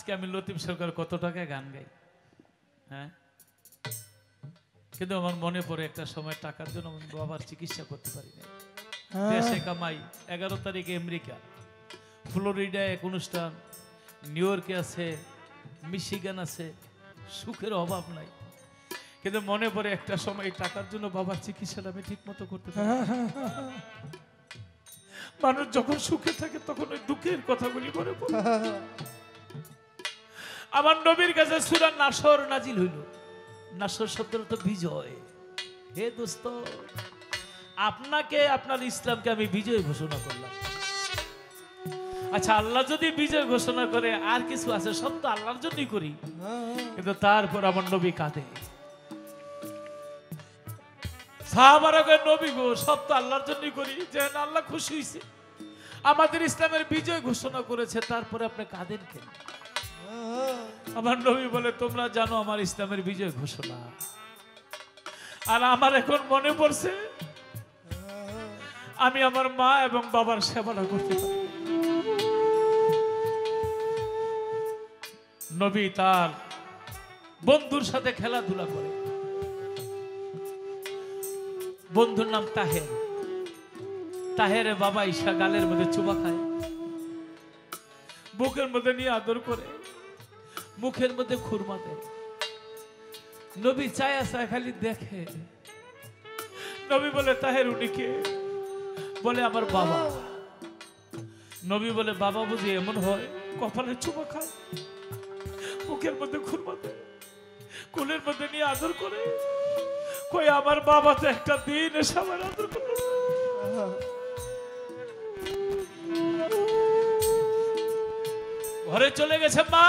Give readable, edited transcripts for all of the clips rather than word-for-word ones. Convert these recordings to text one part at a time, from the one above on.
আজকে আমি লতিফ সরকার কত টাকায় গান গাই, হ্যাঁ, কিন্তু আমার মনে পড়ে একটা সময় টাকার জন্য আমি বাবার চিকিৎসা করতে পারি না। দেশে কামাই, 11 তারিখে আমেরিকা, ফ্লোরিডায় এক অনুষ্ঠান, নিউ ইয়র্কে আছে, মিশিগান আছে, সুখের অভাব নাই। কিন্তু মনে পড়ে একটা সময় টাকার জন্য বাবার চিকিৎসাটা আমি ঠিক মতো করতে পারি। মানুষ যখন সুখে থাকে তখন ওই দুঃখের কথাগুলি মনে পড়ে। আমার নবীর কাছে সূরা নাসর নাজিল হইল। নাসর শব্দটা তো বিজয়। হে দোস্ত, আপনাকে, আপনার ইসলামকে আমি বিজয় ঘোষণা করলাম। আচ্ছা, আল্লাহ যদি বিজয় ঘোষণা করে আর কিছু আছে? সব তো আল্লাহর জন্যই করি, কিন্তু তারপর আমার নবী কাঁদে। সাহাবারা কয়, নবী গো, সব তো আল্লাহর জন্যই করি, যে আল্লাহ খুশি হয়েছে, আমাদের ইসলামের বিজয় ঘোষণা করেছে, তারপরে আপনি কাঁদেন কেন? আমার নবী বলে, তোমরা জানো আমার ইসলামের বিজয় ঘোষণা, আর আমার এখন মনে পড়ছে আমি আমার মা এবং বাবার সেবাটা করতে পারি। নবী তার বন্ধুর সাথে খেলাধুলা করে। বন্ধুর নাম তাহের। তাহের বাবা ঈশা গালের মধ্যে চুমা খায়, বুকের মধ্যে নিয়ে আদর করে, মুখের মধ্যে খুরমা দেয়। নবী চায়া চায় খালি দেখে। নবী বলে, তাহের উনি কে? বলে, আমার বাবা। নবী বলে, বাবা বুঝি এমন হয়? কপালে চুমা খায়, মুখের মধ্যে খুরমা দেয়, কোলের মধ্যে নিয়ে আদর করে। কই, আমার বাবা তো একটা দিন এসে আমার আদর করে। ঘরে চলে গেছে। মা,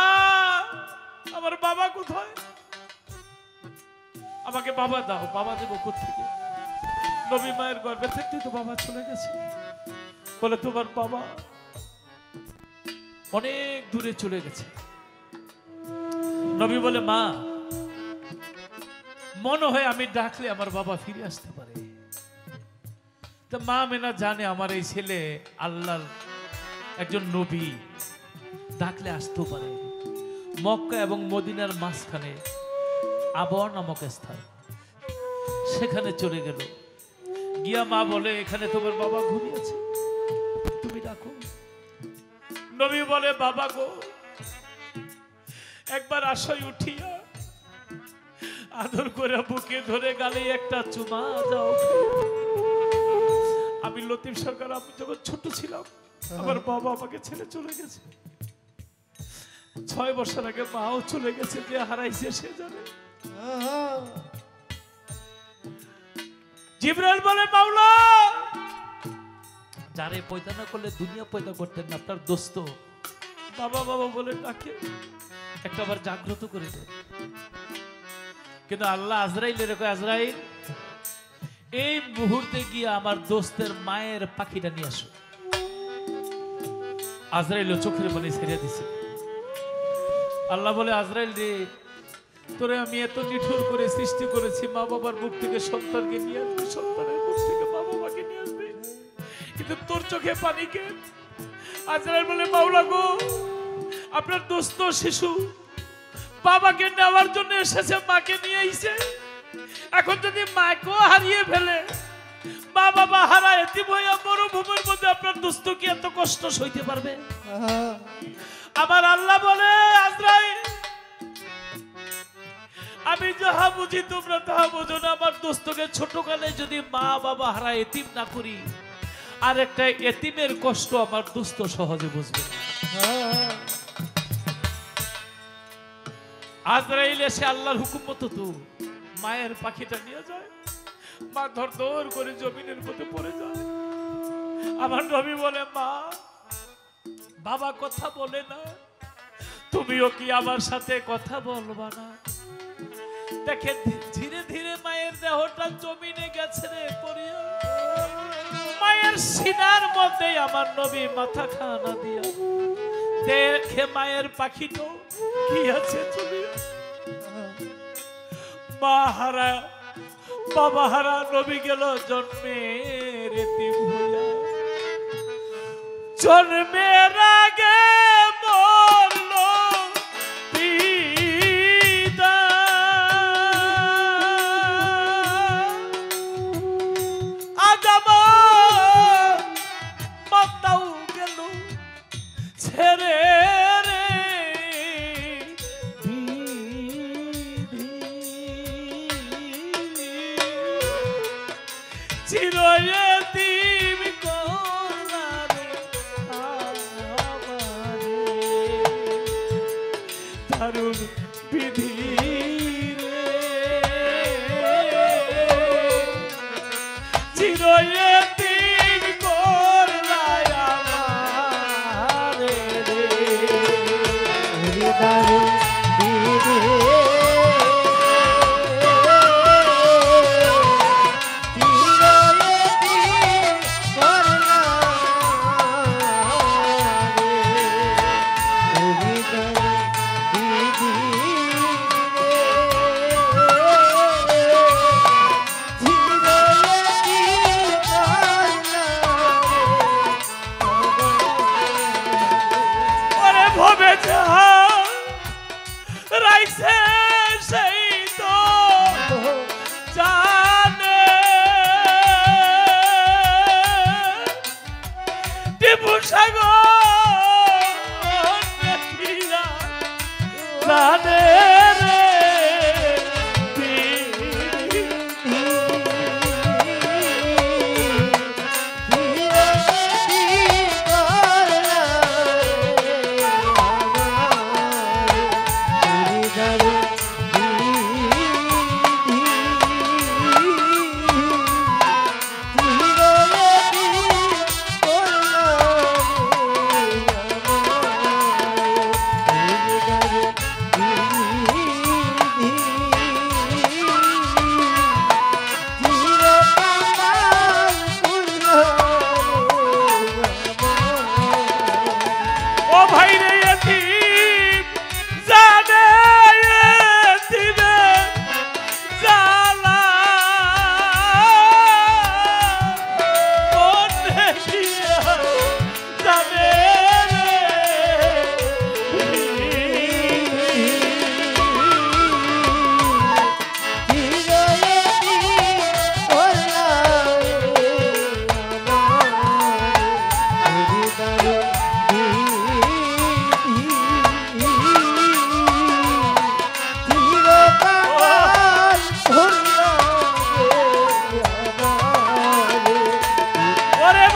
আমার বাবা কোথায়? আমাকে বাবা দাও। বাবা দেবো কোত্থেকে? নবী মায়ের গর্ভে থাকতে তো বাবা চলে গেছে। বলে, তোমার বাবা অনেক দূরে চলে গেছে। নবী বলে, মা, মনে হয় আমি ডাকলে আমার বাবা ফিরে আসতে পারে। তো মা মেনা জানে আমার এই ছেলে আল্লাহর একজন নবী, ডাকলে আসতেও পারে। মক্কা এবং মদিনার মাঝখানে আবওয়া নামক স্থান, সেখানে চলে গেল। গিয়া মা বলে, এখানে তোমার বাবা ঘুমিয়েছে, তুমি ডাকো। নবী বলে, বাবা গো, একবার আশায় উঠিয়া আদর করে বুকে ধরে গালে একটা চুমা দাও। আমি লতিফ সরকার, আমি যখন ছোট ছিলাম আমার বাবা আমাকে ছেড়ে চলে গেছে। 6 বছর আগে মাও চলে গেছে, যে হারাইছে সে জানে। জিবরাইল বলে, মাওলা, যারে পয়দা না করলে দুনিয়া পয়দা করতেন না, আপনার দোস্ত বাবা বাবা বলে ডাকে, একটাবার জাগ্রত করে দেয়। কিন্তু আল্লাহ আজরাইলের কয়, আজরাইল, এই মুহূর্তে গিয়ে আমার দোস্তের মায়ের পাখিটা নিয়ে আসো। আজরাইল চোখের পানি ছেড়ে দিছে। আল্লাহ বলে, আজরাইল রে, তোরে আমি এত নিঠুর করে সৃষ্টি করেছি, মা বাবার মুখ থেকে সন্তানকে নিয়ে আসবে, সন্তানের মুখ থেকে মা বাবাকে নিয়ে আসবে, কিন্তু তোর চোখে পানি কে? আজরাইল বলে, মাওলা গো, আপনার দোস্ত শিশু বাবাকে নেওয়ার জন্য এসেছে, মাকে নিয়ে আইছে। এখন যদি মাকেও হারিয়ে ফেলে, মা বাবা হারা এতিম হইয়া মরুভূমির মধ্যে আপনার দোস্ত কি এত কষ্ট সইতে পারবে? আবার আল্লাহ বলে, আজরাইল, আমি যাহা বুঝি তোমরা তাহা বোঝো না। আমার দোস্তকে ছোটকালে যদি মা বাবা হারা এতিম না করি, আর একটা এতিমের কষ্ট আমার দোস্ত সহজে বুঝবে না। আজরাইল এসে আল্লাহর হুকুম মতো তো মায়ের পাখিটা নিয়ে যায়। মা ধর ধর করে জমিনের মধ্যে পড়ে যায়। আমার নবী বলে, মা, বাবা কথা বলে না, তুমিও কি আমার সাথে কথা বলবা না? দেখে ধীরে ধীরে মায়ের দেহটা জমিনে গেছে রে পড়িয়া। মায়ের সিনার মধ্যে আমার নবী মাথা খানা দিয়া দেখে মায়ের পাখিটো কি আছে চলিয়া। মা হারা বাবা হারা নবী গেল জন্মের এতিম হইয়া। জন্মের আগে মরলো চিরয়তীম করলা রে আমারে দারুণ বিধি রে চিরয়তীম করলা আমারে রে দারুণ বিধি ভবে যাহা রাইছে সেই তো জানে টিপু সাগর দেখিয়া জানে রে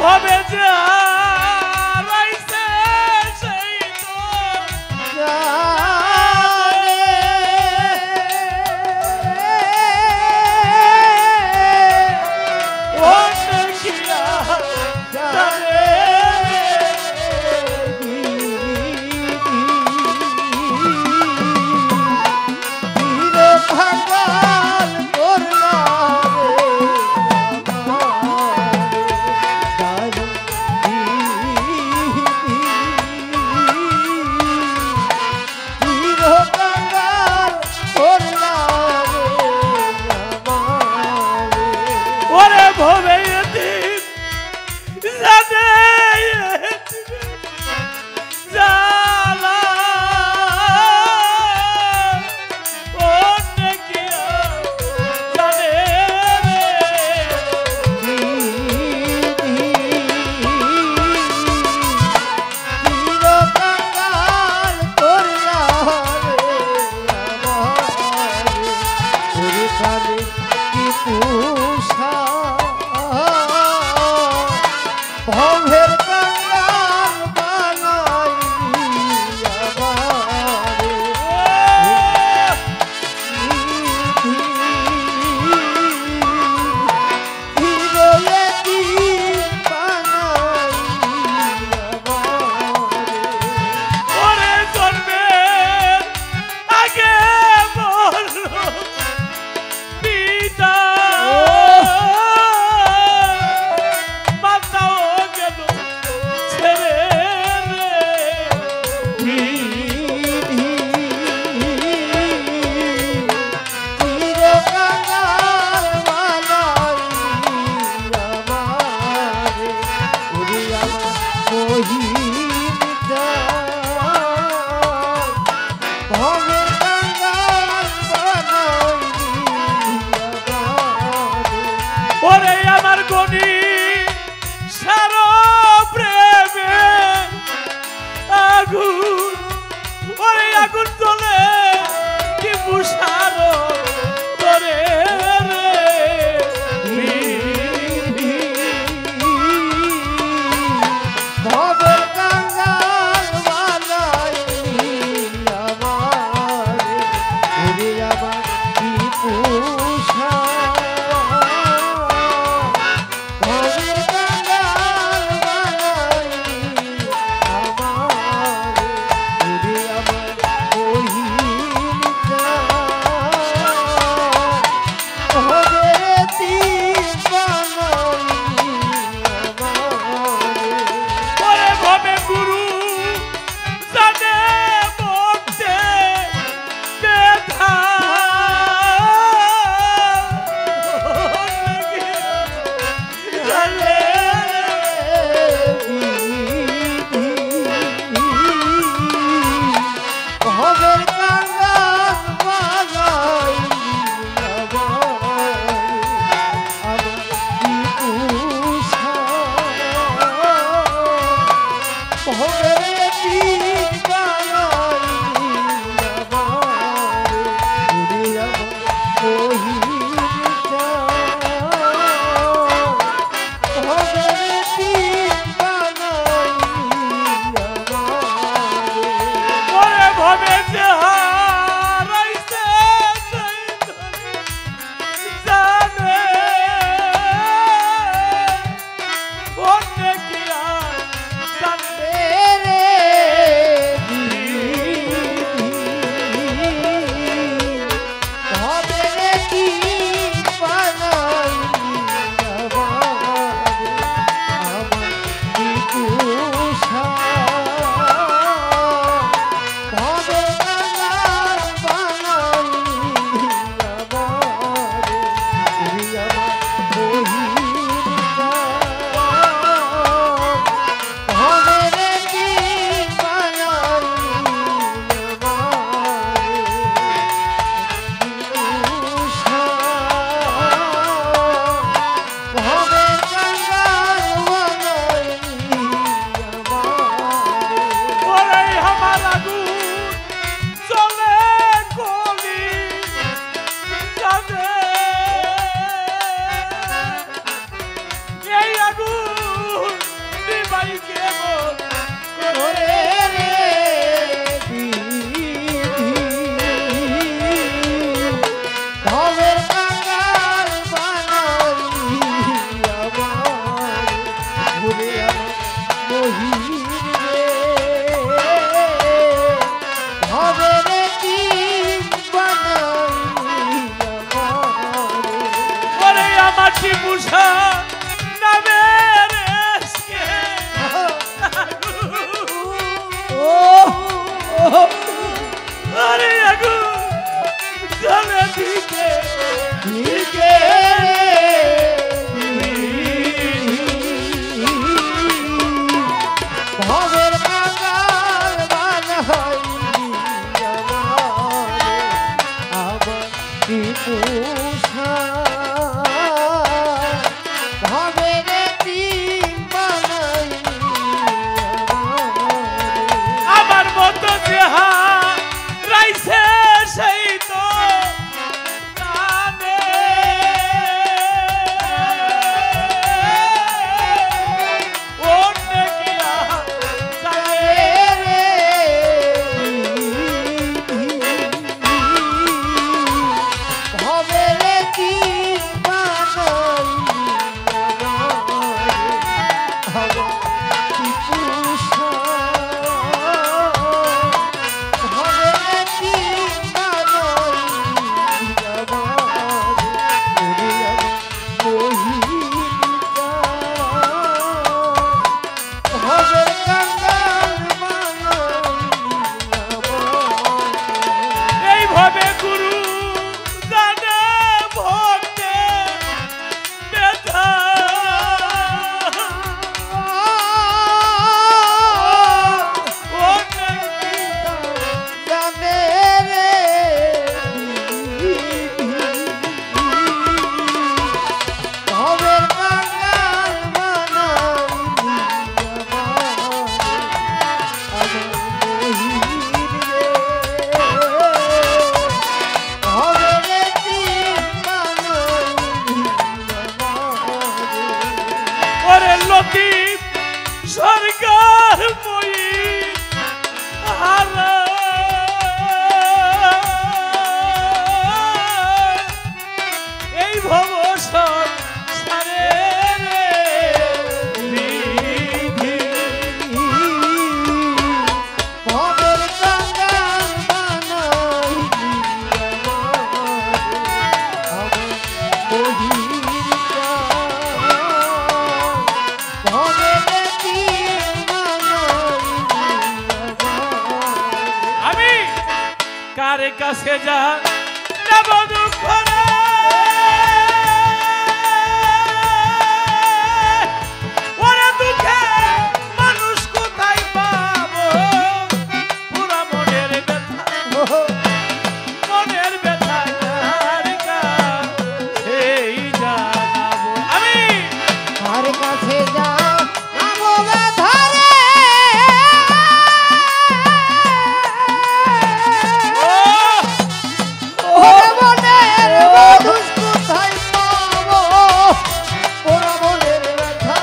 ভবে যা রাইছে সেই তো ও দেখিয়া জানে ভবে জানে জালা ও দেখিয়া জানে ভবের কাঙ্গাল বানাই আমারে হিরোয়তি বানাই আমারে ওরে জন্মের আগে বলল পিতা ওরে আমার গনি সারা প্রেমে আগুন ওরে আগুন জ্বলে কি মুশারো করে রে টিপুষা নামের এসকে আরে আগুন জ্বলে দিকে দিকে ভবের কাকার বানাইলি আমারে আবার টিপুষা ভবের টিম বানাইলি আমারে আমার মতো দেহা রাইছে সেই তো জানে অন্য কিয়া জানে এইভাবে গুরু জানে ভক্তে ব্যথা অন্য ওরে লতিফ সরকার মই হারা এই ভব সংসারে বিধি আমি কার কাছে যা নেব দুঃখ রে ওরে দুঃখে মানুষ কোথায় পাবো পুরা মনের ব্যথা মনের ব্যথা কার কাছেই জানাবো আমি আর কাছে যা আমলে ধরে ওরে মনের মানুষ কোথায় পাবো ওরা মনের ব্যথা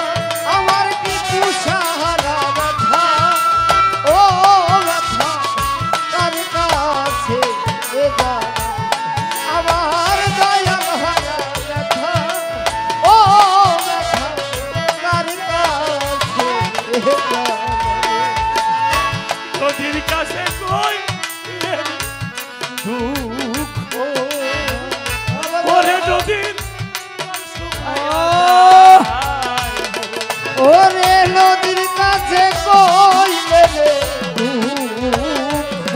আমার কি তুষারা ব্যথা ও ব্যথা কার কাছে এ জানা আমার দয়াল হারা ব্যথা ও ব্যথা কার কাছে এ জানা নদীর কাছে কই দুঃখ ওরে নদীর ওরে নদীর কাছে কইলে রে দুঃখ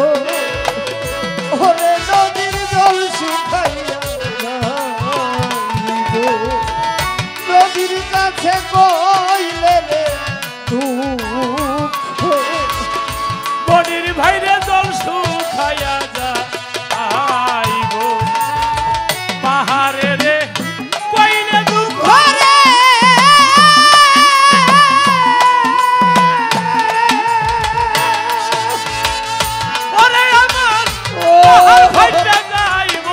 ওরে নদীর জল শুকাইয়া যাইব নদীর কাছে কইলে রে দুঃখ বনির ভাইরে জল শুকাইয়া যা আইব পাহাড়ে রে কইলে দুঃখ ঘরে ওরে আমার পাহাড় ভাইটা যাইব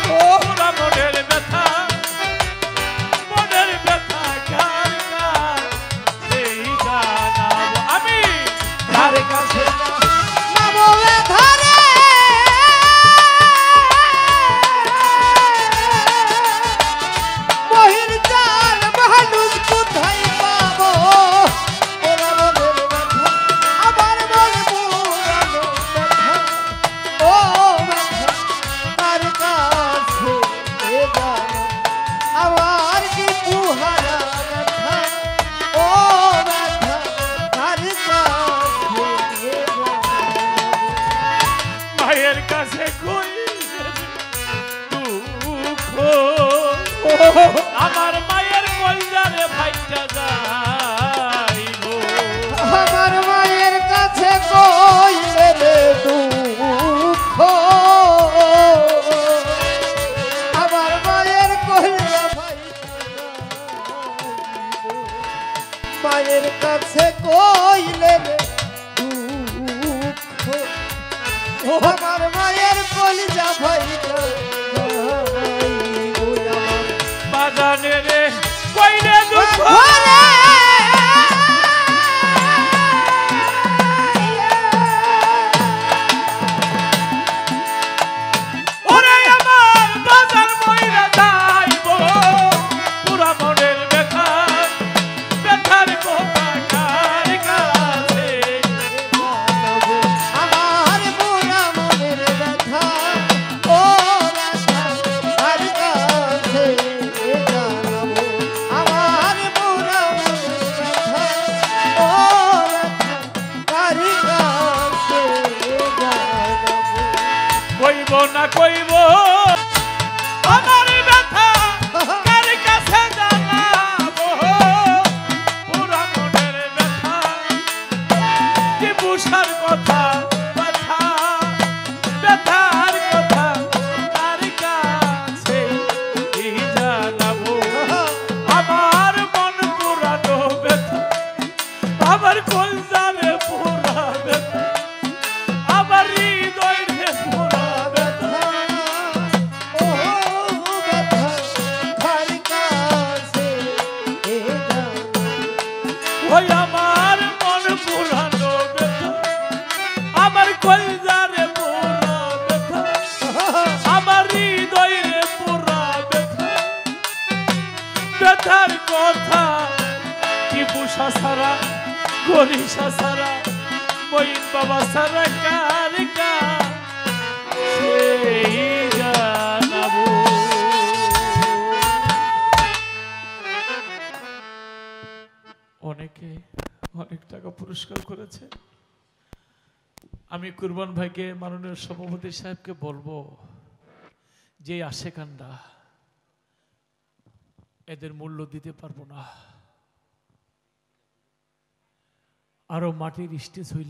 পুরা মনের ব্যথা মনের ব্যথা কার কাছেই জানাবো আমি কার কাছে নামলে ধরে মহির জাল মানুষ কোথায় পাবো ওরা মনের ব্যথা আমার মন পুরানো ব্যথা ও ব্যথা কার কাছে এ জানা আমার আমার মায়ের কলজারে ফাইটা যাইব আমার মায়ের কাছে কইলে রে দুঃখ আমার মায়ের কইলে মায়ের কাছে কইলে রে দুঃখ আমার মায়ের কলিজা ভাইটা বাগানে রে কইলে দুঃখ ওরে আমার বাজার মইরা যাইব পুরা মনের ব্যথা ব্যথার কথা কার কাছে আমার বুড়া মনের ব্যথা ও ব্যথা কার কাছে জানাবো আমার বুড়া মনের ব্যথা ও ব্যথা কার কাছে জানাবো কইব না কইব আমার ব্যথা কার কাছে জানাবো পুরা মনের ব্যথা কি বুঝার কথা ব্যথা ব্যথার কথা কার কাছে কি জানাবো আমার মন পুরানো ব্যথা আমার কলজারে পুরা ব্যথা আমার হৃদয়ে পুরা ব্যথা ও ব্যথা কার কাছে জানাবো ওই আমার মন পুরানো ব্যথা আমার কলজারে পুরা ব্যথা আমার হৃদয়ে পুরা ব্যথা ব্যথার কথা কি বুঝা সারা গরিষা সারা মইন বাবা সারা কার কাছে জানাবো অনেকে অনেক টাকা পুরস্কার করেছে আমি কুরবান ভাইকে মাননীয় সভাপতি সাহেবকে বলবো যে আশেকান্ডা এদের মূল্য দিতে পারবো না আরো মাটির স্টেজ হইলে